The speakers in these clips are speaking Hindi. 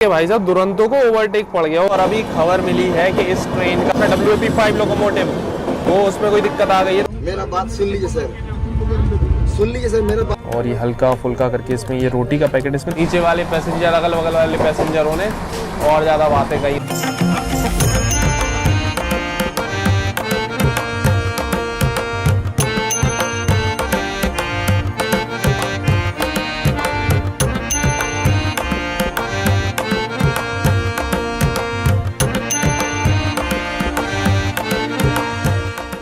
भाई साहब दुरंतो को ओवरटेक पड़ गया और अभी खबर मिली है कि इस ट्रेन का WP5 लोकोमोटिव वो उसमें कोई दिक्कत आ गई है। मेरा बात सुन लीजिए सर, सुन लीजिए सर मेरा बात। और ये हल्का फुल्का करके इसमें ये रोटी का पैकेट, इसमें नीचे वाले पैसेंजर अगल बगल वाले पैसेंजरों ने और ज़्यादा बातें कही।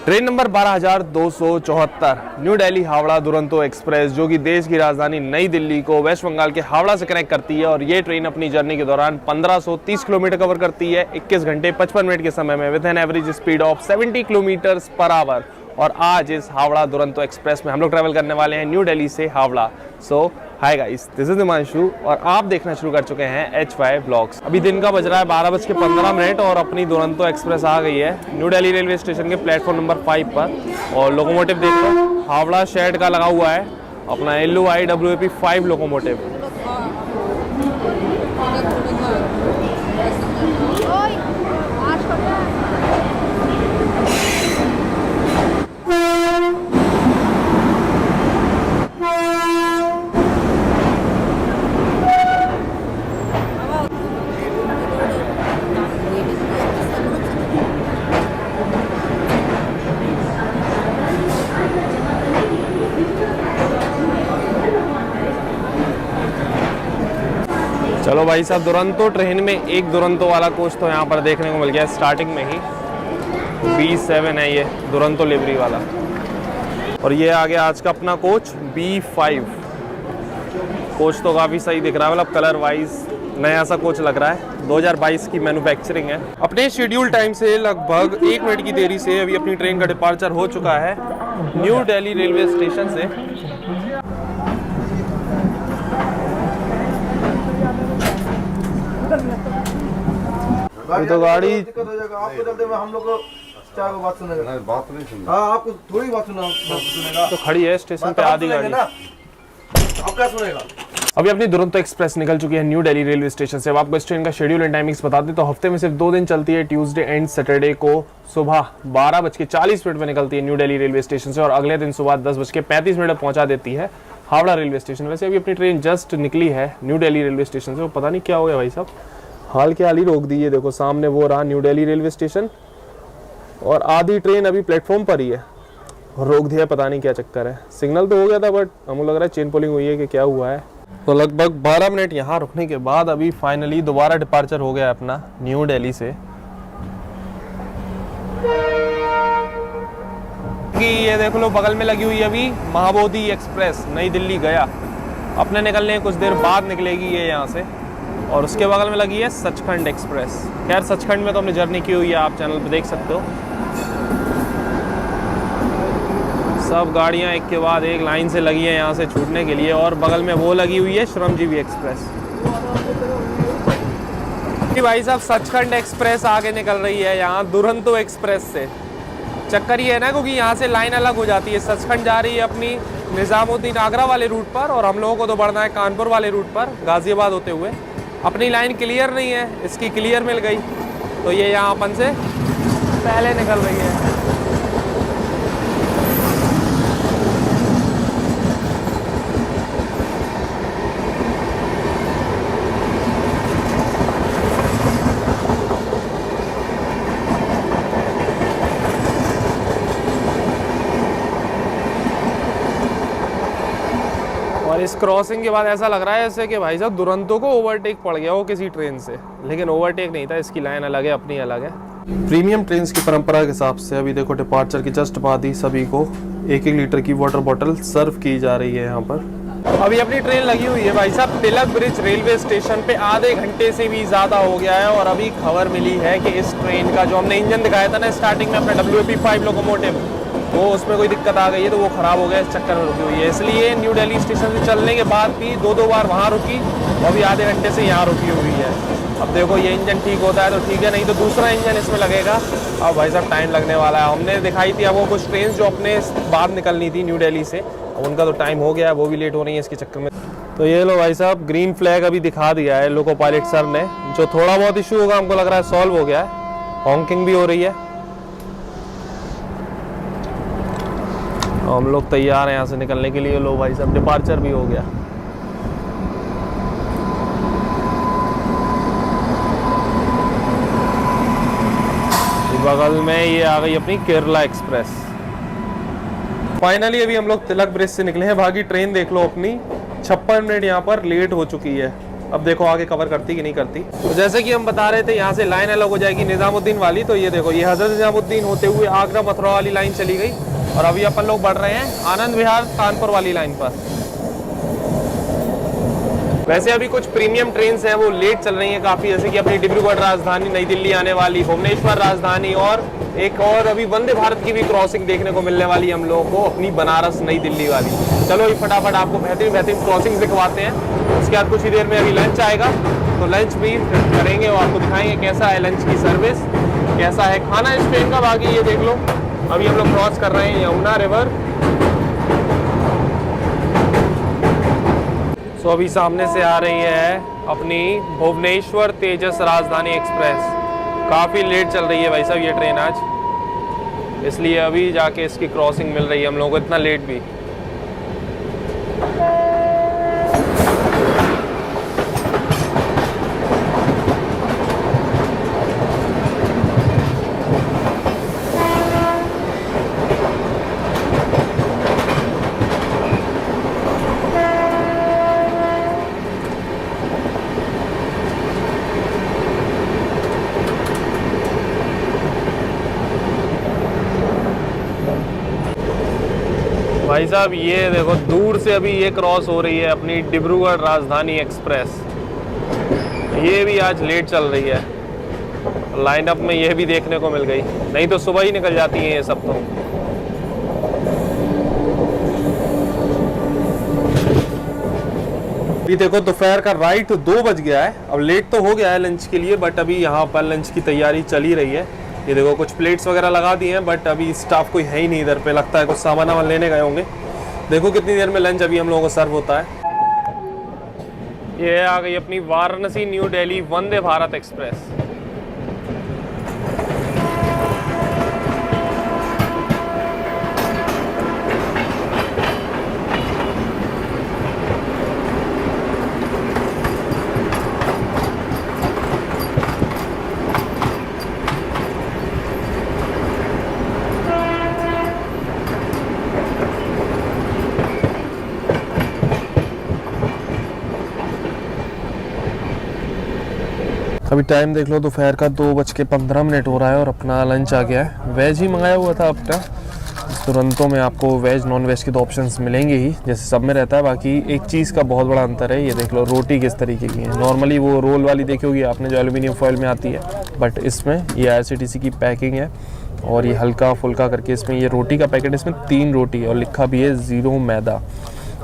Train number 12,274 new Delhi Howrah Duronto express जो कि देश की राजधानी नई दिल्ली को वेस्ट बंगाल के हावड़ा से कनेक्ट करती है और ये ट्रेन अपनी जर्नी के दौरान 1530 किलोमीटर कवर करती है 21 घंटे 55 मिनट के समय में with an average speed of 70 kilometres per hour. और आज इस हावड़ा दुरंतो एक्सप्रेस में हम लोग ट्रैवल करने वाले हैं न्यू दिल्ली से Howrah. So hi guys, this is Himanshu और आप देखना शुरू कर चुके हैं HY ब्लॉग्स। अभी दिन का बज रहा है 12:15 और अपनी दुरंतो एक्सप्रेस आ गई है न्यू दिल्ली रेलवे स्टेशन के प्लेटफॉर्म नंबर 5 पर। और लोकोमोटिव देख लो, हावड़ा शेड का लगा हुआ है अपना LOI WP5 लोकोमोटिव। चलो भाई साहब, दुरंतो ट्रेन में एक दुरंतो वाला कोच तो यहाँ पर देखने को मिल गया स्टार्टिंग में ही। B7 है ये दुरंतो लिवरी वाला। और ये आ गया आज का अपना कोच B5। कोच तो काफ़ी सही दिख रहा है, मतलब कलर वाइज नया सा कोच लग रहा है। 2022 की मैन्युफैक्चरिंग है। अपने शेड्यूल टाइम से लगभग 1 मिनट की देरी से अभी अपनी ट्रेन का डिपार्चर हो चुका है न्यू दिल्ली रेलवे स्टेशन से। गाड़ी तो गाड़ी दिक्कत हो जाएगा आपको, चलते हुए हम लोग को क्या बात सुनेगा? नहीं, बात नहीं सुनेगा। हाँ, आपको थोड़ी बात सुनेगा। तो खड़ी है स्टेशन पे आधी गाड़ी, आप क्या सुनेगा? अभी अपनी दुरंतो एक्सप्रेस निकल चुकी है न्यू दिल्ली रेलवे स्टेशन से। अब आपको इस ट्रेन का शेड्यूल एंड टाइमिंग्स बता दें तो हफ्ते में सिर्फ 2 दिन चलती है, ट्यूसडे एंड सैटरडे को सुबह 12:40 में निकलती है न्यू दिल्ली रेलवे स्टेशन से और अगले दिन सुबह 10:35 में पहुंचा देती है हावड़ा रेलवे स्टेशन। वैसे अभी अपनी ट्रेन जस्ट निकली है न्यू दिल्ली रेलवे स्टेशन से। वो पता नहीं क्या हो गया भाई साहब, हाल के हाल ही रोक दी है। देखो सामने वो रहा न्यू दिल्ली रेलवे स्टेशन और आधी ट्रेन अभी प्लेटफॉर्म पर ही है, रोक दिया। पता नहीं क्या चक्कर है। सिग्नल तो हो गया था बट हमें लग रहा है चेन पुलिंग हुई है कि क्या हुआ है। तो लगभग 12 मिनट यहाँ रुकने के बाद अभी फाइनली दोबारा डिपार्चर हो गया अपना न्यू दिल्ली से। कि ये देख लो बगल में लगी हुई है अभी महाबोधि एक्सप्रेस नई दिल्ली गया। अपने निकलने कुछ देर बाद निकलेगी ये यहाँ से। और उसके बगल में लगी है सचखंड एक्सप्रेस। खैर सचखंड में तो हमने जर्नी की हुई है, आप चैनल पे देख सकते हो। सब गाड़ियां एक के बाद एक लाइन से लगी है यहाँ से छूटने के लिए। और बगल में वो लगी हुई है श्रमजीवी एक्सप्रेस। भाई साहब सचखंड एक्सप्रेस आगे निकल रही है यहाँ दुरंतो एक्सप्रेस से। चक्कर ये है ना क्योंकि यहाँ से लाइन अलग हो जाती है। सचखंड जा रही है अपनी निजामुद्दीन आगरा वाले रूट पर और हम लोगों को तो बढ़ना है कानपुर वाले रूट पर गाजियाबाद होते हुए। अपनी लाइन क्लियर नहीं है, इसकी क्लियर मिल गई तो ये यहाँ अपन से पहले निकल रही है। और इस क्रॉसिंग के बाद ऐसा लग रहा है जैसे कि भाई साहब दुरंतो को ओवरटेक पड़ गया हो किसी ट्रेन से, लेकिन ओवरटेक नहीं था, इसकी लाइन अलग है, अपनी अलग है। प्रीमियम ट्रेन की परंपरा के हिसाब से अभी देखो डिपार्चर के जस्ट बाद ही सभी को 1-1 लीटर की वाटर बॉटल सर्व की जा रही है यहाँ पर। अभी अपनी ट्रेन लगी हुई है भाई साहब तिलक ब्रिज रेलवे स्टेशन पे, आधे घंटे से भी ज़्यादा हो गया है। और अभी खबर मिली है कि इस ट्रेन का जो हमने इंजन दिखाया था ना स्टार्टिंग में अपना WP5 लोकोमोटिव, तो उसमें कोई दिक्कत आ गई है तो वो ख़राब हो गया, इस चक्कर में रुकी हुई है। इसलिए न्यू दिल्ली स्टेशन से चलने के बाद भी दो बार वहाँ रुकी और भी आधे घंटे से यहाँ रुकी हुई है। अब देखो ये इंजन ठीक होता है तो ठीक है, नहीं तो दूसरा इंजन इसमें लगेगा। अब भाई साहब टाइम लगने वाला है। हमने दिखाई थी अब वो कुछ ट्रेन जो अपने बाद निकलनी थी न्यू दिल्ली से, उनका तो टाइम हो गया है, वो भी लेट हो रही है इसके चक्कर में। तो ये लो भाई साहब ग्रीन फ्लैग अभी दिखा दिया है लोको पायलट सर ने। जो थोड़ा बहुत इशू होगा हमको लग रहा है सॉल्व हो गया है। हॉकिंग भी हो रही है। हम लोग तैयार हैं यहाँ से निकलने के लिए। लो भाई साहब डिपार्चर भी हो गया। बगल में ये आ गई अपनी केरला एक्सप्रेस। फाइनली अभी हम लोग तिलक ब्रिज से निकले हैं। बाकी ट्रेन देख लो अपनी 56 मिनट यहाँ पर लेट हो चुकी है। अब देखो आगे कवर करती कि नहीं करती। तो जैसे कि हम बता रहे थे यहाँ से लाइन अलग हो जाएगी निजामुद्दीन वाली। तो ये देखो ये हजरत निजामुद्दीन होते हुए आगरा मथुरा वाली लाइन चली गई और अभी अपन लोग बढ़ रहे हैं आनंद विहार कानपुर वाली लाइन पर। वैसे अभी कुछ प्रीमियम ट्रेन्स हैं वो लेट चल रही हैं काफ़ी, जैसे कि अपनी डिब्रूगढ़ राजधानी नई दिल्ली आने वाली, भुवनेश्वर राजधानी और एक और अभी वंदे भारत की भी क्रॉसिंग देखने को मिलने वाली हम लोगों को अपनी बनारस नई दिल्ली वाली। चलो ये फटाफट आपको बेहतरीन क्रॉसिंग दिखवाते हैं। उसके बाद कुछ ही देर में अभी लंच आएगा तो लंच भी करेंगे और आपको दिखाएंगे कैसा है लंच की सर्विस, कैसा है खाना इस ट्रेन का। बाकी ये देख लो अभी हम लोग क्रॉस कर रहे हैं यमुना रिवर। तो अभी सामने से आ रही है अपनी भुवनेश्वर तेजस राजधानी एक्सप्रेस। काफ़ी लेट चल रही है भाई साहब ये ट्रेन आज, इसलिए अभी जाके इसकी क्रॉसिंग मिल रही है हम लोगों को, इतना लेट भी। भाई साहब ये देखो दूर से अभी ये क्रॉस हो रही है अपनी डिब्रूगढ़ राजधानी एक्सप्रेस। ये भी आज लेट चल रही है। लाइनअप में ये भी देखने को मिल गई, नहीं तो सुबह ही निकल जाती हैं ये सब। तो अभी देखो दोपहर का राइट 2 बज गया है। अब लेट तो हो गया है लंच के लिए, बट अभी यहाँ पर लंच की तैयारी चल ही रही है। ये देखो कुछ प्लेट्स वगैरह लगा दी हैं, बट अभी स्टाफ कोई है ही नहीं इधर पे, लगता है कुछ सामान वामान लेने गए होंगे। देखो कितनी देर में लंच अभी हम लोगों को सर्व होता है। ये आ गई अपनी वाराणसी न्यू दिल्ली वंदे भारत एक्सप्रेस। अभी टाइम देख लो दोपहर का 2:15 हो रहा है और अपना लंच आ गया है। वेज ही मंगाया हुआ था अपना। तुरंतों में आपको वेज नॉन वेज के तो ऑप्शंस मिलेंगे ही जैसे सब में रहता है। बाकी एक चीज़ का बहुत बड़ा अंतर है, ये देख लो रोटी किस तरीके की है। नॉर्मली वो रोल वाली देखी होगी आपने जो एल्यूमिनियम फॉइल में आती है, बट इसमें ये IRCTC की पैकिंग है और ये हल्का फुल्का करके इसमें ये रोटी का पैकेट, इसमें 3 रोटी है और लिखा भी है 0 मैदा।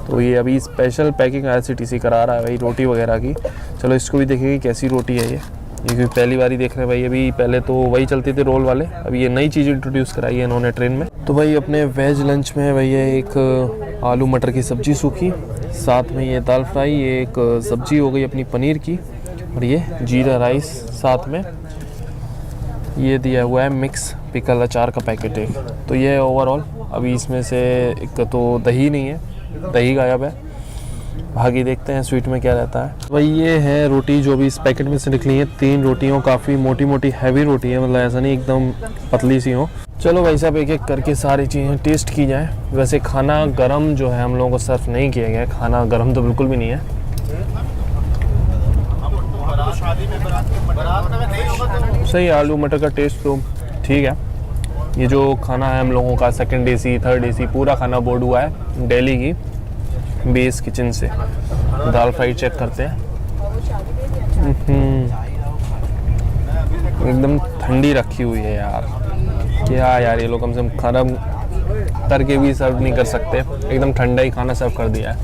तो ये अभी स्पेशल पैकिंग IRCTC करा रहा है भाई रोटी वगैरह की। चलो इसको भी देखेंगे कैसी रोटी है ये क्योंकि पहली बार ही देख रहे हैं भाई। अभी पहले तो वही चलते थे रोल वाले, अभी ये नई चीज़ इंट्रोड्यूस कराई है इन्होंने ट्रेन में। तो भाई अपने वेज लंच में भाई ये एक आलू मटर की सब्ज़ी सूखी, साथ में ये दाल फ्राई, ये एक सब्ज़ी हो गई अपनी पनीर की और ये जीरा राइस, साथ में ये दिया हुआ है मिक्स पिकल अचार का पैकेट एक। तो ये ओवरऑल अभी इसमें से एक तो दही नहीं है, दही गायब है। भागी देखते हैं स्वीट में क्या रहता है। भाई ये है रोटी जो भी इस पैकेट में से निकली है। 3 रोटियों, काफ़ी मोटी मोटी हैवी रोटी है, मतलब ऐसा नहीं एकदम पतली सी हो। चलो भाई साहब एक एक करके सारी चीज़ें टेस्ट की जाए। वैसे खाना गरम जो है हम लोगों को सर्व नहीं किया गया, खाना गरम तो बिल्कुल भी नहीं है। सही आलू मटर का टेस्ट तो ठीक है। ये जो खाना है हम लोगों का 2nd AC 3rd AC पूरा खाना बोर्ड हुआ है दिल्ली की बेस किचन से। दाल फ्राई चेक करते हैं, एकदम ठंडी रखी हुई है यार। क्या यार ये लोग कम से कम खाना करके भी सर्व नहीं कर सकते, एकदम ठंडा ही खाना सर्व कर दिया है।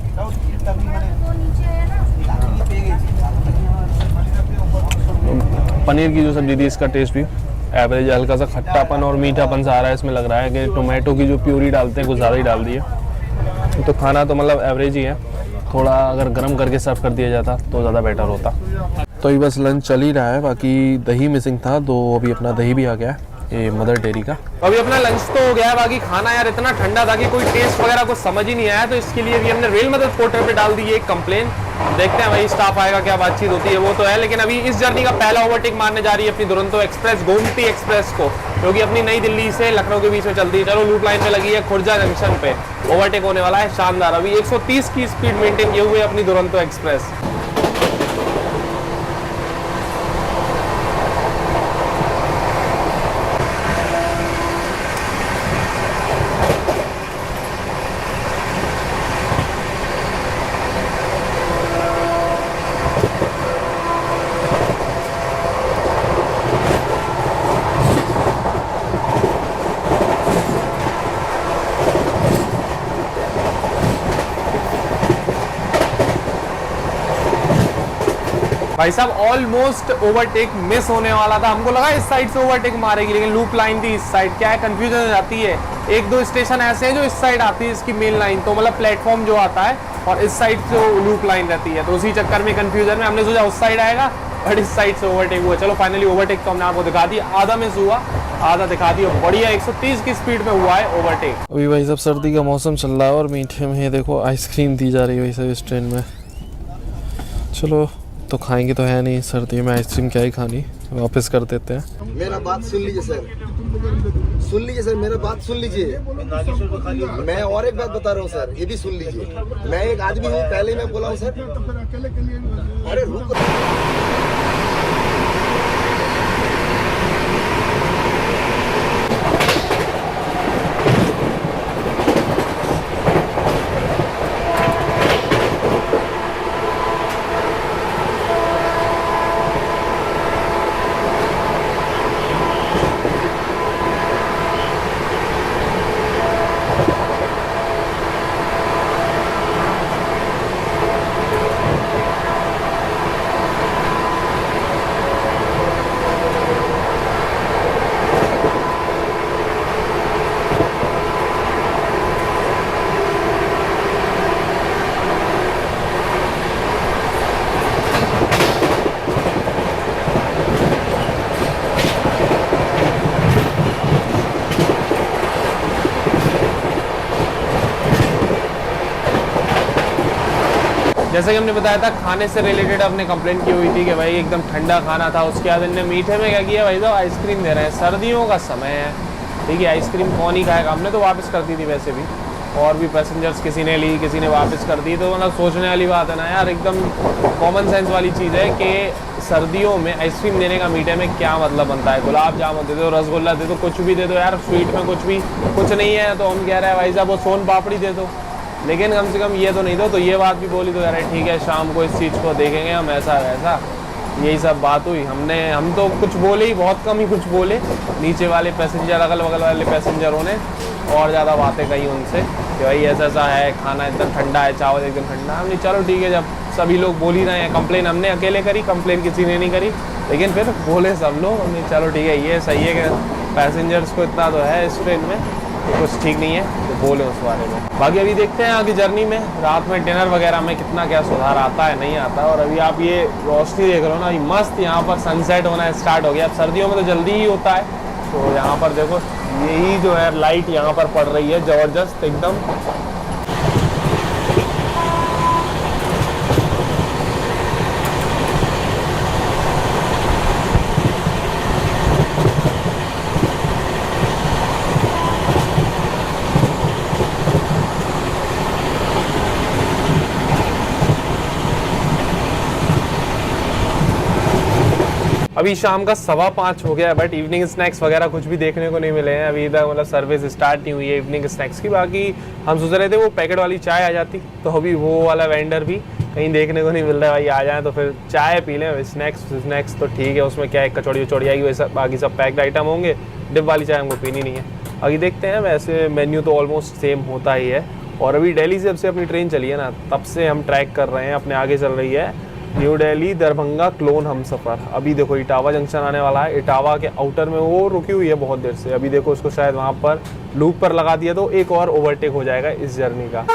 पनीर की जो सब्जी थी इसका टेस्ट भी एवरेज, हल्का सा खट्टापन और मीठापन सा आ रहा है इसमें, लग रहा है कि टोमेटो की जो प्यूरी डालते हैं कुछ ज़्यादा ही डाल दी है। तो खाना तो मतलब एवरेज ही है, थोड़ा अगर गर्म करके सर्व कर दिया जाता तो ज़्यादा बेटर होता। तो अभी बस लंच चल ही रहा है, बाकी दही मिसिंग था तो अभी अपना दही भी आ गया है, ये मदर डेयरी का। अभी अपना लंच तो हो गया है, बाकी खाना यार इतना ठंडा था कि कोई टेस्ट वगैरह कुछ समझ ही नहीं आया, तो इसके लिए भी हमने रेल मदद पोर्टल पे डाल दी है एक कंप्लेन। देखते हैं भाई स्टाफ आएगा, क्या बातचीत होती है वो तो है। लेकिन अभी इस जर्नी का पहला ओवरटेक मारने जा रही है अपनी दुरंतो एक्सप्रेस, गोमती एक्सप्रेस को, जो कि अपनी नई दिल्ली से लखनऊ के बीच में चलती है। चलो लूप लाइन पे लगी है, खुर्जा जंक्शन पे ओवरटेक होने वाला है शानदार। अभी 130 की स्पीड मेंटेन किए हुए अपनी दुरंतो एक्सप्रेस। भाई साहब ऑलमोस्ट ओवरटेक मिस होने वाला था, हमको लगा इस साइड से ओवरटेक मारेगी, लेकिन लूप लाइन थी इस साइड। क्या है, कंफ्यूजन हो जाती है, एक दो स्टेशन ऐसे हैं जो इस साइड आती है इसकी मेन लाइन, तो मतलब प्लेटफॉर्म जो आता है और इस साइड से लूप लाइन रहती है, तो उसी चक्कर में कंफ्यूजन में हमने सोचा उस साइड आएगा बट इस साइड से ओवरटेक हुआ। चलो फाइनली ओवरटेक तो हमने आपको दिखा दिया, आधा मिस हुआ आधा दिखा दिया, बढ़िया 130 की स्पीड में हुआ है ओवरटेक। अभी भाई साहब सर्दी का मौसम चल रहा है और मीठे में देखो आइसक्रीम दी जा रही है भाई साहब इस ट्रेन में। चलो तो खाएंगे तो है नहीं, सर्दी में आइसक्रीम क्या ही खानी, वापस कर देते हैं। मेरा बात सुन लीजिए सर, सुन लीजिए सर, मेरा बात सुन लीजिए। मैं और एक बात बता रहा हूँ सर, ये भी सुन लीजिए। मैं एक आदमी हूँ, पहले मैं बोला हूँ सर। अरे रुको, जैसे कि हमने बताया था खाने से रिलेटेड अपने कंप्लेंट की हुई थी कि भाई एकदम ठंडा खाना था, उसके बाद इनने मीठे में क्या किया भाई साहब, आइसक्रीम दे रहे हैं। सर्दियों का समय है, ठीक है, आइसक्रीम कौन ही खाएगा। हमने तो वापस कर दी थी वैसे भी, और भी पैसेंजर्स किसी ने ली किसी ने वापस कर दी, तो मतलब सोचने वाली बात है ना यार, एकदम कॉमन सेंस वाली चीज़ है कि सर्दियों में आइसक्रीम देने का मीठे में क्या मतलब बनता है। गुलाब जामुन दे दो, रसगुल्ला दे दो, कुछ भी दे दो यार, स्वीट में कुछ नहीं है तो हम कह रहे हैं भाई साहब वो सोन पापड़ी दे दो, लेकिन कम से कम ये तो नहीं दो। तो ये बात भी बोली तो यार ठीक है, शाम को इस चीज़ को देखेंगे हम, ऐसा वैसा, यही सब बात हुई। हम तो कुछ बोले ही, बहुत कम ही कुछ बोले। नीचे वाले पैसेंजर, अगल बगल वाले पैसेंजरों ने और ज़्यादा बातें कही उनसे कि भाई ऐसा ऐसा है, खाना एकदम ठंडा है, चावल एकदम ठंडा। हमने चलो ठीक है, जब सभी लोग बोल ही रहे हैं, कंप्लेन हमने अकेले करी, कंप्लेन किसी ने नहीं करी, लेकिन फिर बोले सब लोग। हमने चलो ठीक है, ये सही है कि पैसेंजर्स को इतना तो है इस ट्रेन में, तो कुछ ठीक नहीं है तो बोले उस बारे में। बाकी अभी देखते हैं आगे जर्नी में, रात में डिनर वगैरह में कितना क्या सुधार आता है नहीं आता। और अभी आप ये रोशनी देख रहे हो ना, मस्त यहाँ पर सनसेट होना स्टार्ट हो गया। अब सर्दियों में तो जल्दी ही होता है, तो यहाँ पर देखो यही जो है लाइट यहाँ पर पड़ रही है ज़बरदस्त एकदम। अभी शाम का 5:15 हो गया है, बट इवनिंग स्नैक्स वगैरह कुछ भी देखने को नहीं मिले हैं अभी तक, मतलब सर्विस स्टार्ट नहीं हुई है इवनिंग स्नैक्स की। बाकी हम सोच रहे थे वो पैकेट वाली चाय आ जाती, तो अभी वो वाला वेंडर भी कहीं देखने को नहीं मिल रहा है। भाई आ जाए तो फिर चाय पी लें, स्नैक्स तो ठीक है, उसमें क्या है, कचौड़ी वचौड़ी आएगी, वैसा बाकी सब पैक्ड आइटम होंगे, डिप वाली चाय हमको पीनी नहीं है। अभी देखते हैं, वैसे मेन्यू तो ऑलमोस्ट सेम होता ही है। और अभी दिल्ली से जब से अपनी ट्रेन चली है ना, तब से हम ट्रैक कर रहे हैं, अपने आगे चल रही है न्यू दिल्ली दरभंगा क्लोन हमसफ़र। अभी देखो इटावा जंक्शन आने वाला है, इटावा के आउटर में वो रुकी हुई है बहुत देर से। अभी देखो उसको शायद वहाँ पर लूप पर लगा दिया तो एक और ओवरटेक हो जाएगा इस जर्नी का।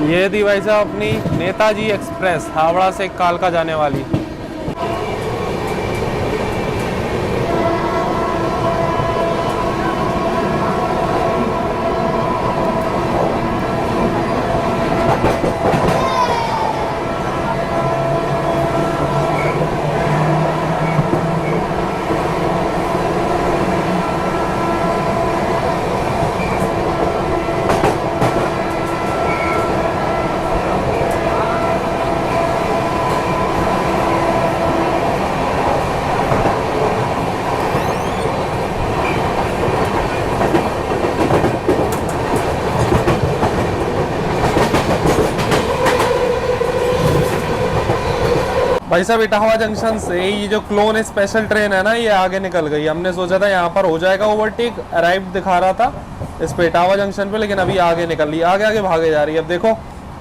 ये थी भाई साहब अपनी नेताजी एक्सप्रेस, हावड़ा से कालका जाने वाली। भाई साहब इटावा जंक्शन से ये जो क्लोन स्पेशल ट्रेन है ना, ये आगे निकल गई। हमने सोचा था यहाँ पर हो जाएगा ओवरटेक, अराइव दिखा रहा था इस पे इटावा जंक्शन पे, लेकिन अभी आगे निकल रही है, आगे आगे भागे जा रही है। अब देखो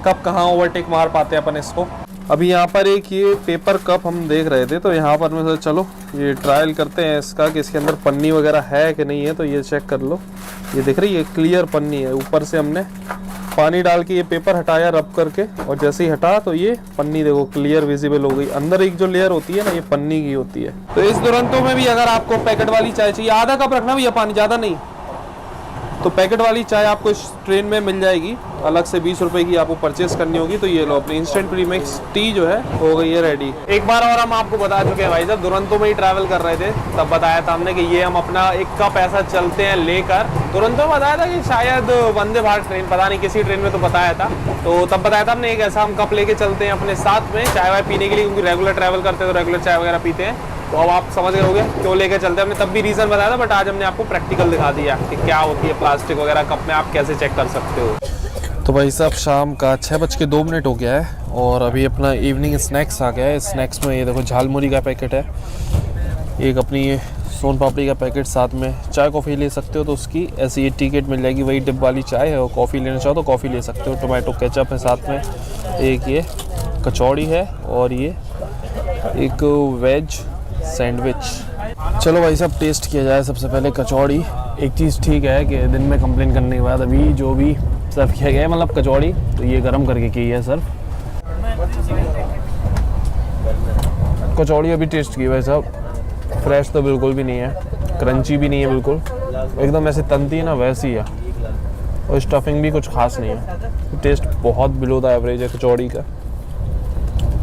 कब कहाँ ओवरटेक मार पाते हैं अपन इसको। अभी यहाँ पर एक ये पेपर कप हम देख रहे थे, तो यहाँ पर मैं सोचा चलो ये ट्रायल करते हैं इसका कि इसके अंदर पन्नी वगैरह है कि नहीं है। तो ये चेक कर लो, ये दिख रही है क्लियर पन्नी है। ऊपर से हमने पानी डाल के ये पेपर हटाया रब करके, और जैसे ही हटा तो ये पन्नी देखो क्लियर विजिबल हो गई। अंदर एक जो लेयर होती है ना, ये पन्नी की होती है। तो इस दुरंतो में भी अगर आपको पैकेट वाली चाय चाहिए, आधा कप रखना भैया पानी, ज़्यादा नहीं, तो पैकेट वाली चाय आपको इस ट्रेन में मिल जाएगी। अलग से 20 रुपए की आपको परचेस करनी होगी। तो ये लो अपनी इंस्टेंट प्रीमिक्स टी जो है हो गई है रेडी। एक बार और हम आपको बता चुके हैं भाई साहब, दुरंतो में ही ट्रैवल कर रहे थे, तब बताया था हमने कि ये हम अपना एक कप ऐसा चलते हैं लेकर। दुरंतो में बताया था कि शायद वंदे भारत ट्रेन, पता नहीं किसी ट्रेन में तो बताया था, तो तब बताया था हमने एक ऐसा हम कप लेके चलते हैं अपने साथ में चाय वाय पीने के लिए, क्योंकि रेगुलर ट्रैवल करते हैं तो रेगुलर चाय वगैरह पीते हैं। तो अब आप समझ गए होंगे क्यों लेके चलते हैं। हमने तब भी रीज़न बताया था, बट आज हमने आपको प्रैक्टिकल दिखा दिया कि क्या होती है प्लास्टिक वगैरह कप में, आप कैसे चेक कर सकते हो। तो भाई साहब शाम का 6:02 हो गया है और अभी अपना इवनिंग स्नैक्स आ गया है। स्नैक्स में ये देखो झालमुरी का पैकेट है, एक अपनी ये सोन पापड़ी का पैकेट, साथ में चाय कॉफ़ी ले सकते हो तो उसकी ऐसी ये टिकट मिल जाएगी, वही डिब वाली चाय है। और कॉफ़ी लेना चाहो तो कॉफ़ी ले सकते हो। टोमेटो केचप है साथ में, एक ये कचौड़ी है और ये एक वेज सैंडविच। चलो भाई साहब टेस्ट किया जाए। सबसे पहले कचौड़ी। एक चीज़ ठीक है कि दिन में कंप्लेन करने के बाद अभी जो भी सर्व किया गया है, मतलब कचौड़ी, तो ये गर्म करके की है सर्व। कचौड़ी अभी टेस्ट की भाई साहब, फ्रेश तो बिल्कुल भी नहीं है, क्रंची भी नहीं है, बिल्कुल एकदम ऐसे तंती है ना वैसी है, और स्टफिंग भी कुछ खास नहीं है। टेस्ट बहुत बिलो द एवरेज है कचौड़ी का।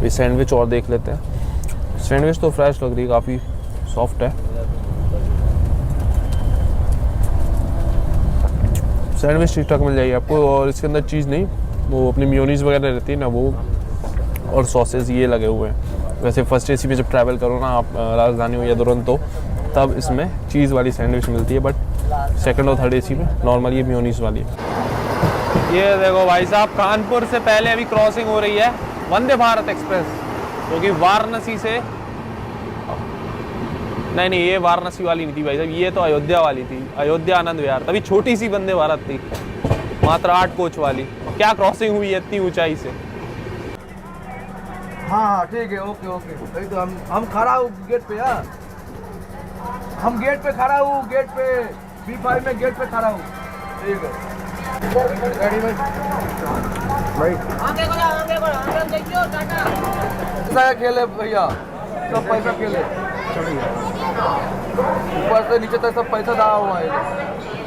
ये सैंडविच और देख लेते हैं। सैंडविच तो फ्रेश लग रही है, काफ़ी सॉफ्ट है सैंडविच, ठीक ठाक मिल जाएगी आपको। और इसके अंदर चीज़ नहीं, वो अपनी मेयोनीज़ वगैरह रहती है ना वो, और सॉसेज ये लगे हुए हैं। वैसे फर्स्ट एसी में जब ट्रैवल करो ना आप, राजधानी हो या दुरंतो, तब इसमें चीज़ वाली सैंडविच मिलती है, बट सेकंड और थर्ड एसी में नॉर्मल ये मेयोनीज़ वाली है। ये देखो भाई साहब, कानपुर से पहले अभी क्रॉसिंग हो रही है वंदे भारत एक्सप्रेस, क्योंकि वाराणसी से, नहीं ये वाराणसी वाली नहीं थी भाई साहब, ये तो अयोध्या वाली थी, अयोध्या आनंद विहार। तभी छोटी सी वंदे भारत थी, मात्र 8 कोच वाली। क्या क्रॉसिंग हुई है इतनी ऊंचाई से। हाँ ठीक है, ओके ओके। वही तो हम खड़ा हूँ गेट पे यार, हम गेट पे खड़ा हूँ, गेट पे B5 में गेट पे खड़ा हूँ। ठीक है गाड़ी में भाई, पैसा खेले भैया, सब पैसा खेले, ऊपर से नीचे तक सब पैसा डाला हुआ है।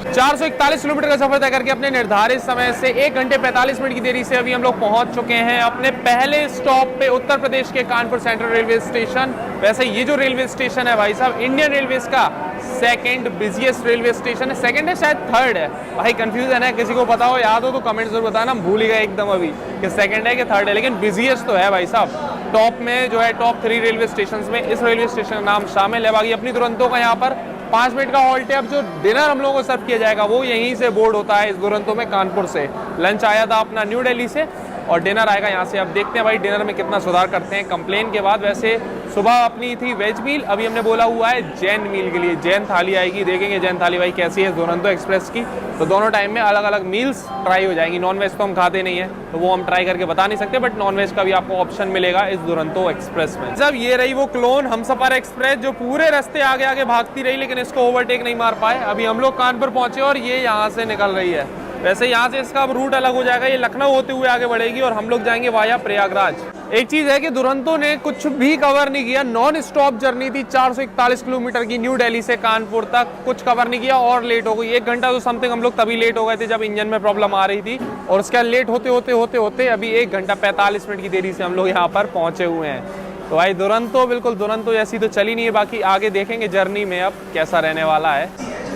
441 किलोमीटर का सफर तय करके अपने निर्धारित समय से 1 घंटे 45 मिनट की देरी से अभी हम लोग पहुंच चुके हैं अपने पहले स्टॉप पे, उत्तर प्रदेश के कानपुर सेंट्रल रेलवे स्टेशन। वैसे ये जो रेलवे स्टेशन है भाई साहब, इंडियन रेलवेज का सेकंड बिजिएस्ट रेलवे स्टेशन है, सेकंड है शायद थर्ड है, भाई कंफ्यूजन है, किसी को पता हो याद हो तो कमेंट जरूर बताना, हम भूल ही गए एकदम अभी कि सेकंड है कि थर्ड है, लेकिन बिजिएस्ट तो है भाई साहब। टॉप में जो है टॉप 3 रेलवे स्टेशन में इस रेलवे स्टेशन का नाम शामिल है। बाकी अपनी दुरंतो का यहाँ पर 5 मिनट का हॉल्ट है। अब जो डिनर हम लोगों को सर्व किया जाएगा वो यहीं से बोर्ड होता है इस दुरंतो में, कानपुर से। लंच आया था अपना न्यू दिल्ली से और डिनर आएगा यहाँ से। अब देखते हैं भाई डिनर में कितना सुधार करते हैं कंप्लेन के बाद। वैसे सुबह अपनी थी वेज मील, अभी हमने बोला हुआ है जैन मील के लिए, जैन थाली आएगी। देखेंगे जैन थाली भाई कैसी है दुरंतो एक्सप्रेस की। तो दोनों टाइम में अलग अलग मील्स ट्राई हो जाएंगी। नॉन वेज तो हम खाते नहीं है तो वो हम ट्राई करके बता नहीं सकते, बट नॉन वेज का भी आपको ऑप्शन मिलेगा इस दुरंतो एक्सप्रेस में। जब ये रही वो क्लोन हमसफर एक्सप्रेस जो पूरे रास्ते आगे आगे भागती रही लेकिन इसको ओवरटेक नहीं मार पाए। अभी हम लोग कानपुर पहुंचे और ये यहाँ से निकल रही है। वैसे यहाँ से इसका अब रूट अलग हो जाएगा, ये लखनऊ होते हुए आगे बढ़ेगी और हम लोग जाएंगे वाया प्रयागराज। एक चीज है कि दुरंतो ने कुछ भी कवर नहीं किया, नॉन स्टॉप जर्नी थी 441 किलोमीटर की न्यू दिल्ली से कानपुर तक, कुछ कवर नहीं किया और लेट हो गई। 1 घंटा तो समथिंग हम लोग तभी लेट हो गए थे जब इंजन में प्रॉब्लम आ रही थी, और उसके बाद लेट होते होते अभी 1 घंटा 45 मिनट की देरी से हम लोग यहाँ पर पहुंचे हुए हैं। तो भाई दुरंतो बिल्कुल दुरंतो जैसी तो चली नहीं है। बाकी आगे देखेंगे जर्नी में अब कैसा रहने वाला है।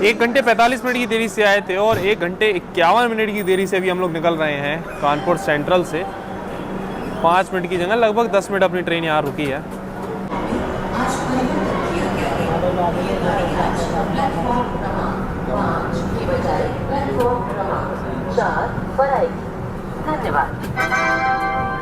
1 घंटे 45 मिनट की देरी से आए थे और 1 घंटे 51 मिनट की देरी से भी हम लोग निकल रहे हैं कानपुर सेंट्रल से। 5 मिनट की जगह लगभग 10 मिनट अपनी ट्रेन यहाँ रुकी है।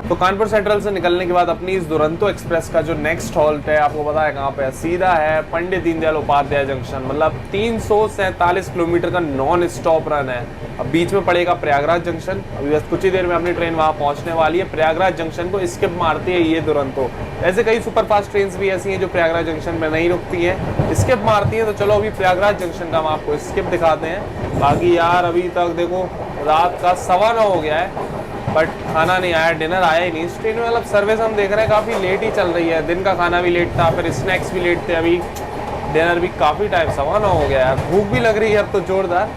तो कानपुर सेंट्रल से निकलने के बाद अपनी इस दुरंतो एक्सप्रेस का जो नेक्स्ट हॉल्ट है आपको पता है कहाँ पे है, सीधा है पंडित दीनदयाल उपाध्याय जंक्शन। मतलब 347 किलोमीटर का नॉन स्टॉप रन है। अब बीच में पड़ेगा प्रयागराज जंक्शन। अभी बस कुछ ही देर में अपनी ट्रेन वहाँ पहुँचने वाली है। प्रयागराज जंक्शन को स्किप मारती है ये दुरंतो। ऐसे कई सुपरफास्ट ट्रेन भी ऐसी हैं जो प्रयागराज जंक्शन में नहीं रुकती हैं, स्किप मारती हैं। तो चलो अभी प्रयागराज जंक्शन का हम आपको स्किप दिखाते हैं। बाकी यार अभी तक देखो रात का 9:15 हो गया है बट खाना नहीं आया, डिनर आया ही नहीं इस ट्रेन में। मतलब सर्विस हम देख रहे हैं काफ़ी लेट ही चल रही है। दिन का खाना भी लेट था, फिर स्नैक्स भी लेट थे, अभी डिनर भी काफ़ी टाइम 9:15 हो गया है। भूख भी लग रही है अब तो जोरदार।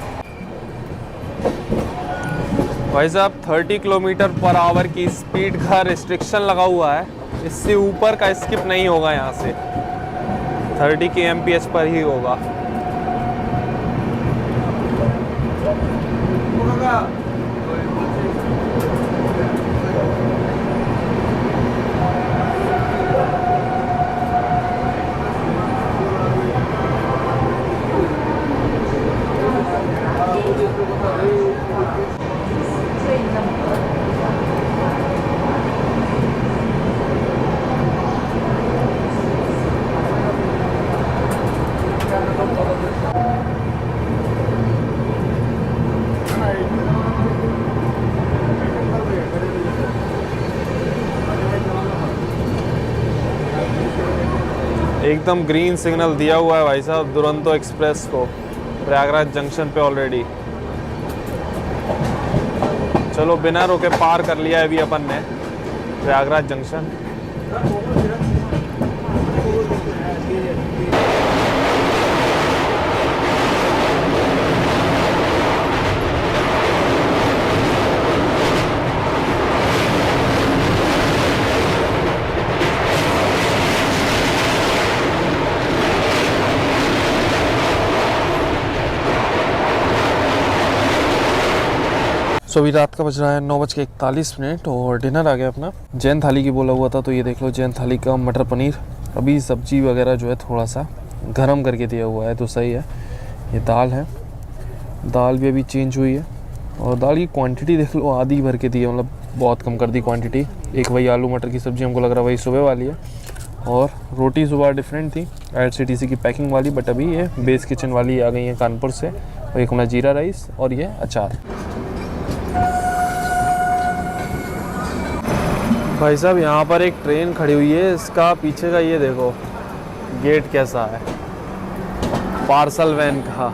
भाई साहब 30 किलोमीटर पर आवर की स्पीड का रिस्ट्रिक्शन लगा हुआ है, इससे ऊपर का स्किप नहीं होगा। यहाँ से 30 kmph पर ही होगा। एकदम ग्रीन सिग्नल दिया हुआ है भाई साहब दुरंतो एक्सप्रेस को प्रयागराज जंक्शन पे ऑलरेडी। चलो बिना रोके पार कर लिया है अभी अपन ने प्रयागराज जंक्शन। सो अभी रात का बज रहा है 9:41 और डिनर आ गया अपना। जैन थाली की बोला हुआ था तो ये देख लो जैन थाली का मटर पनीर। अभी सब्जी वगैरह जो है थोड़ा सा गरम करके दिया हुआ है तो सही है। ये दाल है, दाल भी अभी चेंज हुई है और दाल की क्वांटिटी देख लो आधी भर के दी है, मतलब बहुत कम कर दी क्वांटिटी। एक वही आलू मटर की सब्ज़ी हमको लग रहा है वही सुबह वाली है और रोटी सुबह डिफरेंट थी IRCTC की पैकिंग वाली, बट अभी ये बेस किचन वाली आ गई है कानपुर से। और एक अपना जीरा राइस और ये अचार। भाई साहब यहाँ पर एक ट्रेन खड़ी हुई है, इसका पीछे का ये देखो गेट कैसा है, पार्सल वैन का।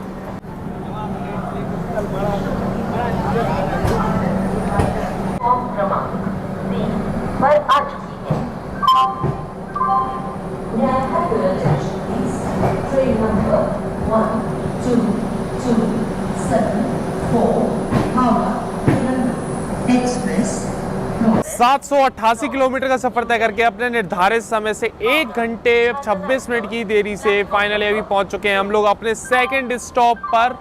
पर आ चुकी है। Train number 1227 Howrah express 788 kilometre का सफर तय करके अपने निर्धारित समय से 1 घंटे 26 मिनट की देरी से फाइनली अभी पहुंच चुके हैं हम लोग अपने सेकंड स्टॉप पर,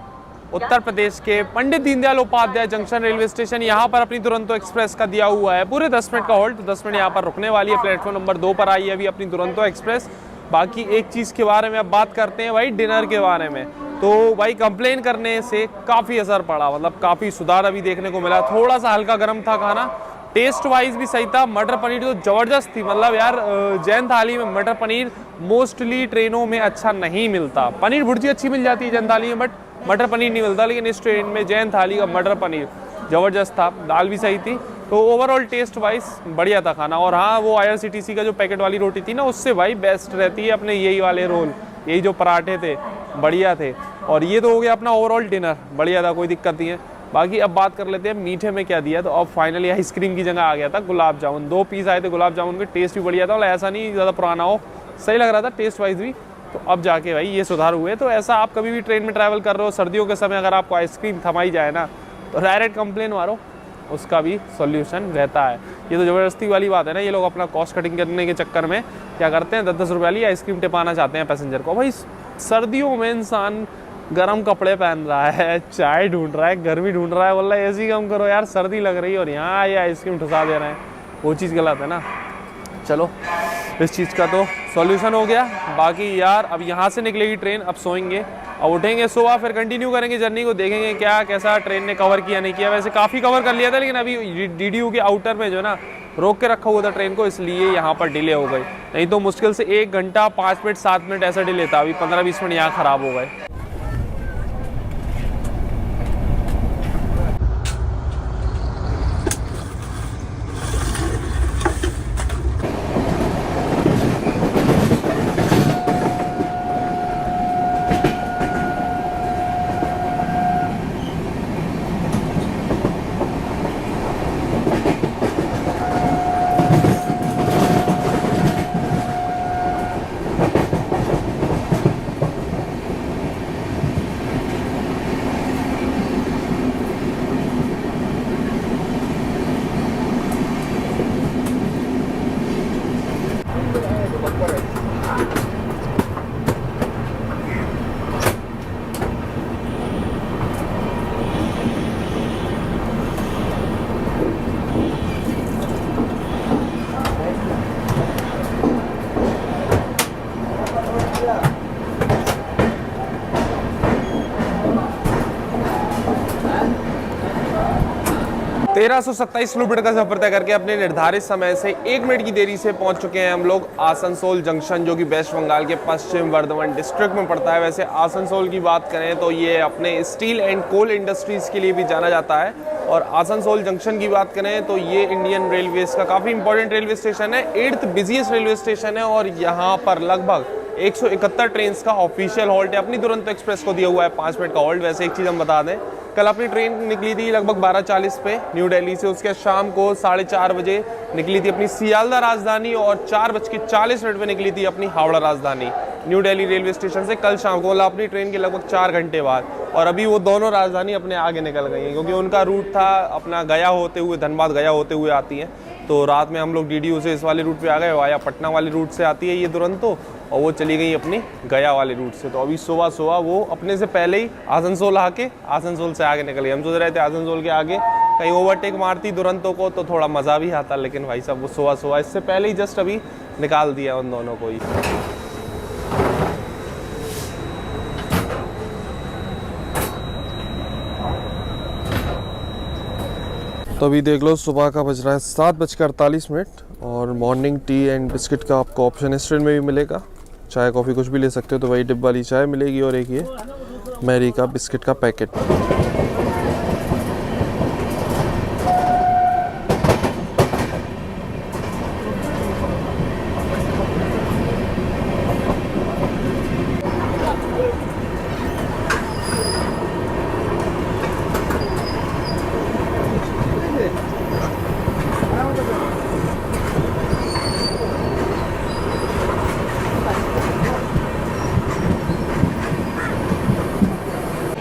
उत्तर प्रदेश के Pandit Deendayal Upadhyay junction railway station. यहाँ पर अपनी दुरंतो एक्सप्रेस का दिया हुआ है पूरे 10 मिनट का होल्ड, तो 10 मिनट यहाँ पर रुकने वाली है। प्लेटफॉर्म नंबर 2 पर आई है अभी अपनी दुरंतो एक्सप्रेस। बाकी एक चीज़ के बारे में अब बात करते हैं भाई, डिनर के बारे में। तो भाई कंप्लेन करने से काफ़ी असर पड़ा, मतलब काफ़ी सुधार अभी देखने को मिला। थोड़ा सा हल्का गर्म था खाना, टेस्ट वाइज भी सही था। मटर पनीर तो ज़बरदस्त थी, मतलब यार जैन थाली में मटर पनीर मोस्टली ट्रेनों में अच्छा नहीं मिलता। पनीर भुर्जी अच्छी मिल जाती है जैन थाली में, बट मटर पनीर नहीं मिलता। लेकिन इस ट्रेन में जैन थाली का मटर पनीर ज़बरदस्त था, दाल भी सही थी। तो ओवरऑल टेस्ट वाइज बढ़िया था खाना। और हाँ, वो IRCTC का जो पैकेट वाली रोटी थी ना, उससे भाई बेस्ट रहती है अपने यही वाले रोल, यही जो पराठे थे बढ़िया थे। और ये तो हो गया अपना ओवरऑल डिनर, बढ़िया था, कोई दिक्कत नहीं है। बाकी अब बात कर लेते हैं मीठे में क्या दिया। तो अब फाइनली आइसक्रीम की जगह आ गया था गुलाब जामुन। 2 पीस आए थे गुलाब जामुन के, टेस्ट भी बढ़िया था, मतलब ऐसा नहीं ज़्यादा पुराना हो, सही लग रहा था टेस्ट वाइज भी। तो अब जाके भाई ये सुधार हुए। तो ऐसा आप कभी भी ट्रेन में ट्रैवल कर रहे हो सर्दियों के समय, अगर आपको आइसक्रीम थमाई जाए ना, तो डायरेक्ट कंप्लेन मारो, उसका भी सॉल्यूशन रहता है। ये तो ज़बरदस्ती वाली बात है ना, ये लोग अपना कॉस्ट कटिंग करने के चक्कर में क्या करते हैं, 10-10 रुपये वाली आइसक्रीम टिपाना चाहते हैं पैसेंजर को। भाई सर्दियों में इंसान गर्म कपड़े पहन रहा है, चाय ढूंढ रहा है, गर्मी ढूंढ रहा है, बोला ऐसी कम करो यार, सर्दी लग रही है, और यहाँ ये आइसक्रीम ठुसा दे रहे हैं, वो चीज़ गलत है ना। चलो इस चीज़ का तो सॉल्यूशन हो गया। बाकी यार अब यहाँ से निकलेगी ट्रेन, अब सोएंगे, अब उठेंगे सुबह, फिर कंटिन्यू करेंगे जर्नी को, देखेंगे क्या कैसा ट्रेन ने कवर किया नहीं किया। वैसे काफ़ी कवर कर लिया था, लेकिन अभी DDU के आउटर में जो ना रोक के रखा हुआ था ट्रेन को, इसलिए यहाँ पर डिले हो गई। नहीं तो मुश्किल से 1 घंटा 5 मिनट 7 मिनट ऐसा डिले था। अभी 15-20 मिनट यहाँ ख़राब हो गए। 1327 किलोमीटर का सफर तय करके अपने निर्धारित समय से 1 मिनट की देरी से पहुंच चुके हैं हम लोग आसनसोल जंक्शन, जो कि वेस्ट बंगाल के पश्चिम वर्धमान डिस्ट्रिक्ट में पड़ता है। वैसे आसनसोल की बात करें तो ये अपने स्टील एंड कोल इंडस्ट्रीज़ के लिए भी जाना जाता है। और आसनसोल जंक्शन की बात करें तो ये इंडियन रेलवेज का काफ़ी इंपॉर्टेंट रेलवे स्टेशन है, 8th बिजिएस्ट रेलवे स्टेशन है। और यहाँ पर लगभग 171 ट्रेन का ऑफिशियल हॉल्ट है। अपनी दुरंतो एक्सप्रेस को दिया हुआ है 5 मिनट का हॉल्ट। वैसे एक चीज़ हम बता दें, कल अपनी ट्रेन निकली थी लगभग 12:40 पे न्यू दिल्ली से, उसके शाम को 4:30 बजे निकली थी अपनी सियालदा राजधानी, और 4:40 पे निकली थी अपनी Howrah Rajdhani new Delhi railway station से कल शाम को, अपनी ट्रेन के लगभग 4 घंटे बाद। और अभी वो दोनों राजधानी अपने आगे निकल गई हैं, क्योंकि उनका रूट था अपना गया होते हुए, धनबाद गया होते हुए आती हैं। तो रात में हम लोग DDU से इस वाले रूट पे आ गए, वाया पटना वाले रूट से आती है ये दुरंतो, और वो चली गई अपनी गया वाले रूट से। तो अभी सुबह वो अपने से पहले ही आसनसोल आके आसनसोल से आगे निकल गई। हम सोच रहे थे आसनसोल के आगे कहीं ओवरटेक मारती दुरंतो को तो थोड़ा मज़ा भी आता, लेकिन भाई साहब वो सुबह इससे पहले ही जस्ट अभी निकाल दिया उन दोनों को ही। तो अभी देख लो सुबह का बज रहा है 7:48 और मॉर्निंग टी एंड बिस्किट का आपको ऑप्शन इस ट्रेन में भी मिलेगा। चाय कॉफ़ी कुछ भी ले सकते हो, तो वही डिब्बा वाली चाय मिलेगी और एक ये मैरी का बिस्किट का पैकेट।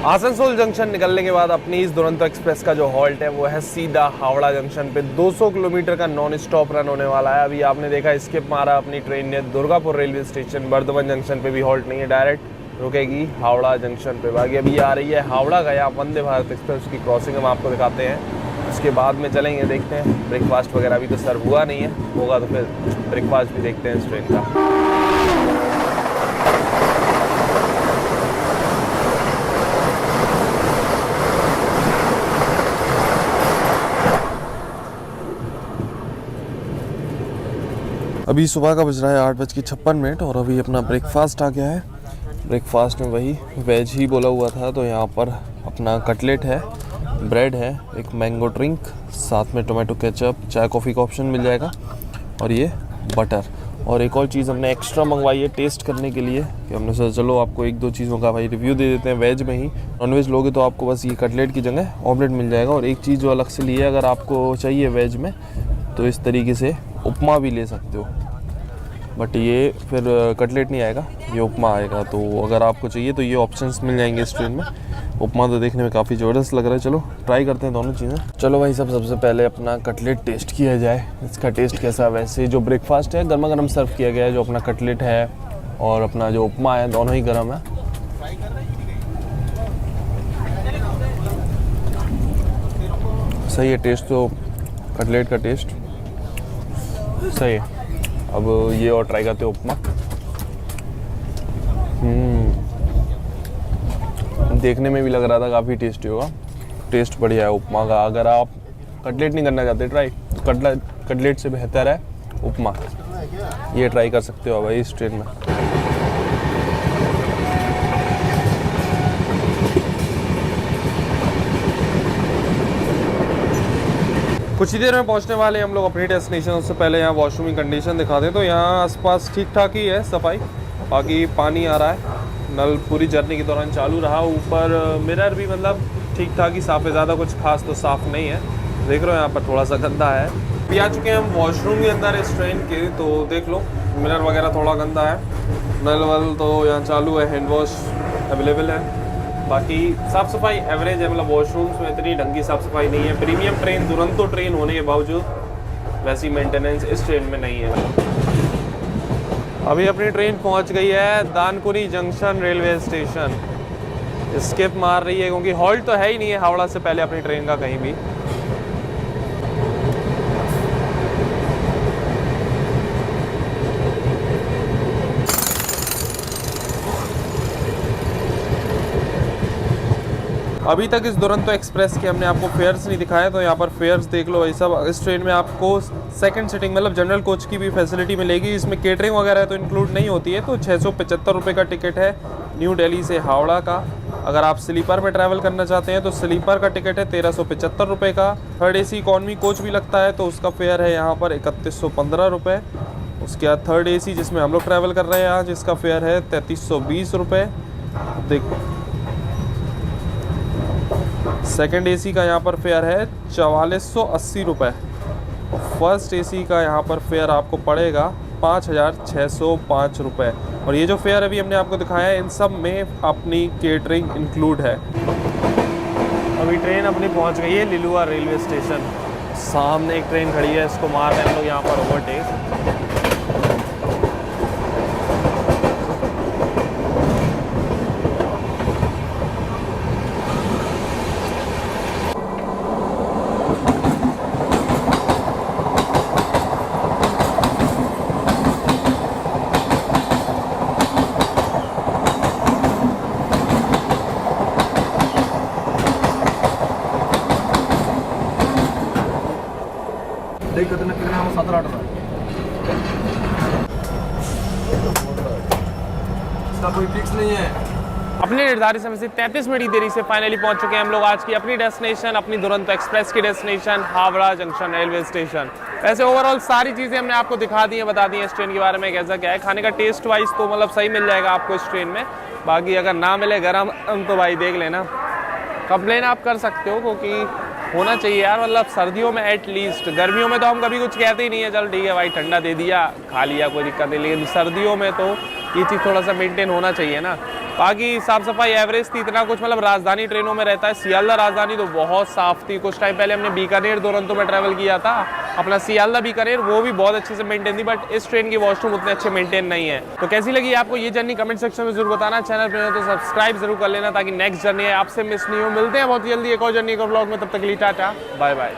आसनसोल जंक्शन निकलने के बाद अपनी इस दुरंतो एक्सप्रेस का जो हॉल्ट है वो है सीधा हावड़ा जंक्शन पे। 200 किलोमीटर का नॉन स्टॉप रन होने वाला है। अभी आपने देखा स्किप मारा अपनी ट्रेन ने Durgapur railway station, Bardhaman junction पे भी हॉल्ट नहीं है, डायरेक्ट रुकेगी हावड़ा जंक्शन पे। बाकी अभी आ रही है हावड़ा गया वंदे भारत एक्सप्रेस की क्रॉसिंग, हम आपको दिखाते हैं। उसके बाद में चलेंगे, देखते हैं ब्रेकफास्ट वगैरह अभी तो सर्व हुआ नहीं है, होगा तो फिर ब्रेकफास्ट भी देखते हैं इस ट्रेन का। अभी सुबह का बज रहा है 8:56 और अभी अपना ब्रेकफास्ट आ गया है। ब्रेकफास्ट में वही वेज ही बोला हुआ था, तो यहाँ पर अपना कटलेट है, ब्रेड है, एक मैंगो ड्रिंक, साथ में टोमेटो केचप, चाय कॉफ़ी का ऑप्शन मिल जाएगा और ये बटर। और एक और चीज़ हमने एक्स्ट्रा मंगवाई है टेस्ट करने के लिए कि हमने सोचा चलो आपको 1-2 चीज़ों का भाई रिव्यू दे देते हैं वेज में ही। नॉनवेज लोगे तो आपको बस ये कटलेट की जगह ऑमलेट मिल जाएगा। और एक चीज़ जो अलग से ली है, अगर आपको चाहिए वेज में तो इस तरीके से उपमा भी ले सकते हो, बट ये फिर कटलेट नहीं आएगा, ये उपमा आएगा। तो अगर आपको चाहिए तो ये ऑप्शंस मिल जाएंगे इस ट्रेन में। उपमा तो देखने में काफ़ी ज़बरदस्त लग रहा है। चलो ट्राई करते हैं दोनों चीज़ें। चलो भाई सबसे पहले अपना कटलेट टेस्ट किया जाए, इसका टेस्ट कैसा है। वैसे जो ब्रेकफास्ट है गर्मा गर्म सर्व किया गया है, जो अपना कटलेट है और अपना जो उपमा है दोनों ही गर्म है। सही है टेस्ट, तो कटलेट का टेस्ट सही है। अब ये और ट्राई करते हो उपमा। देखने में भी लग रहा था काफ़ी टेस्टी होगा, टेस्ट बढ़िया है उपमा का। अगर आप कटलेट नहीं करना चाहते ट्राई, तो कटलेट से बेहतर है उपमा, ये ट्राई कर सकते हो भाई इस ट्रेन में। कुछ ही देर में पहुंचने वाले हम लोग अपनी डेस्टिनेशन। उससे पहले यहाँ वॉशरूम की कंडीशन दिखा दें तो यहाँ आसपास ठीक ठाक ही है सफाई, बाकी पानी आ रहा है, नल पूरी जर्नी के दौरान चालू रहा। ऊपर मिरर भी मतलब ठीक ठाक ही साफ़ है, ज़्यादा कुछ खास तो साफ़ नहीं है। देख रहे हो यहाँ पर थोड़ा सा गंदा है। अभी आ चुके हैं हम वॉशरूम के अंदर इस ट्रेन के, तो देख लो मिरर वगैरह थोड़ा गंदा है, नल वल तो यहाँ चालू है, हैंड वॉश अवेलेबल है। बाकी साफ़ सफाई एवरेज है, मतलब वॉशरूम्स में इतनी ढंगी साफ़ सफाई नहीं है। प्रीमियम ट्रेन दुरंतो ट्रेन होने के बावजूद वैसी मेंटेनेंस इस ट्रेन में नहीं है। अभी अपनी ट्रेन पहुंच गई है Dankuni junction railway station. Skip मार रही है क्योंकि हॉल्ट तो है ही नहीं है हावड़ा से पहले अपनी ट्रेन का कहीं भी। अभी तक इस दुरंतो एक्सप्रेस के हमने आपको फेयर्स नहीं दिखाया, तो यहाँ पर फेयर्स देख लो भाई सब। इस ट्रेन में आपको सेकंड सीटिंग मतलब जनरल कोच की भी फैसिलिटी मिलेगी। इसमें केटरिंग वगैरह तो इंक्लूड नहीं होती है। तो 675 रुपये का टिकट है न्यू दिल्ली से हावड़ा का। अगर आप स्लीपर में ट्रैवल करना चाहते हैं तो स्लीपर का टिकट है 1375 रुपये का। थर्ड AC इकॉनमी कोच भी लगता है तो उसका फेयर है यहाँ पर 3115 रुपये। उसके बाद थर्ड AC जिसमें हम लोग ट्रैवल कर रहे हैं यहाँ, जिसका फेयर है 3320 रुपये। देखो सेकेंड AC का यहाँ पर फेयर है 4480 रुपये। फर्स्ट AC का यहाँ पर फेयर आपको पड़ेगा 5605 रुपये। और ये जो फेयर अभी हमने आपको दिखाया है इन सब में अपनी केटरिंग इंक्लूड है। अभी ट्रेन अपनी पहुँच गई है लिलुआ रेलवे स्टेशन। सामने एक ट्रेन खड़ी है, इसको मार रहे हैं हम लोग यहाँ पर ओवरटेक। देख कितना 17-18 इसका कोई फिक्स नहीं है। अपने निर्धारित समय से 33 मिनट की देरी से फाइनली पहुंच चुके हैं हम लोग आज की अपनी डेस्टिनेशन, अपनी दुरंतो एक्सप्रेस की destination Howrah junction railway station. वैसे ओवरऑल सारी चीज़ें हमने आपको दिखा दी हैं, बता दी हैं इस ट्रेन के बारे में कैसा क्या है। खाने का टेस्ट वाइज तो मतलब सही मिल जाएगा आपको इस ट्रेन में। बाकी अगर ना मिले गरम तो भाई देख लेना, कंप्लेन आप कर सकते हो क्योंकि होना चाहिए यार, मतलब सर्दियों में एटलीस्ट। गर्मियों में तो हम कभी कुछ कहते ही नहीं है, चल ठीक है भाई ठंडा दे दिया खा लिया कोई दिक्कत नहीं, लेकिन सर्दियों में तो ये चीज़ थोड़ा सा मेंटेन होना चाहिए ना। बाकी साफ सफाई एवरेज थी, इतना कुछ मतलब राजधानी ट्रेनों में रहता है। सियालदा राजधानी तो बहुत साफ थी। कुछ टाइम पहले हमने बीकानेर दुरंतो में ट्रैवल किया था, अपना सियालदा बीकानेर, वो भी बहुत अच्छे से मेंटेन थी, बट इस ट्रेन की वॉशरूम उतने अच्छे मेंटेन नहीं है। तो कैसी लगी आपको ये जर्नी कमेंट सेक्शन में जरूर बताना। चैनल पर तो सब्सक्राइब जरूर कर लेना ताकि नेक्स्ट जर्नी आपसे मिस नहीं हो। मिलते हैं बहुत जल्दी एक और जर्नी का व्लॉग में, तब तक के लिए टाटा बाय बाय।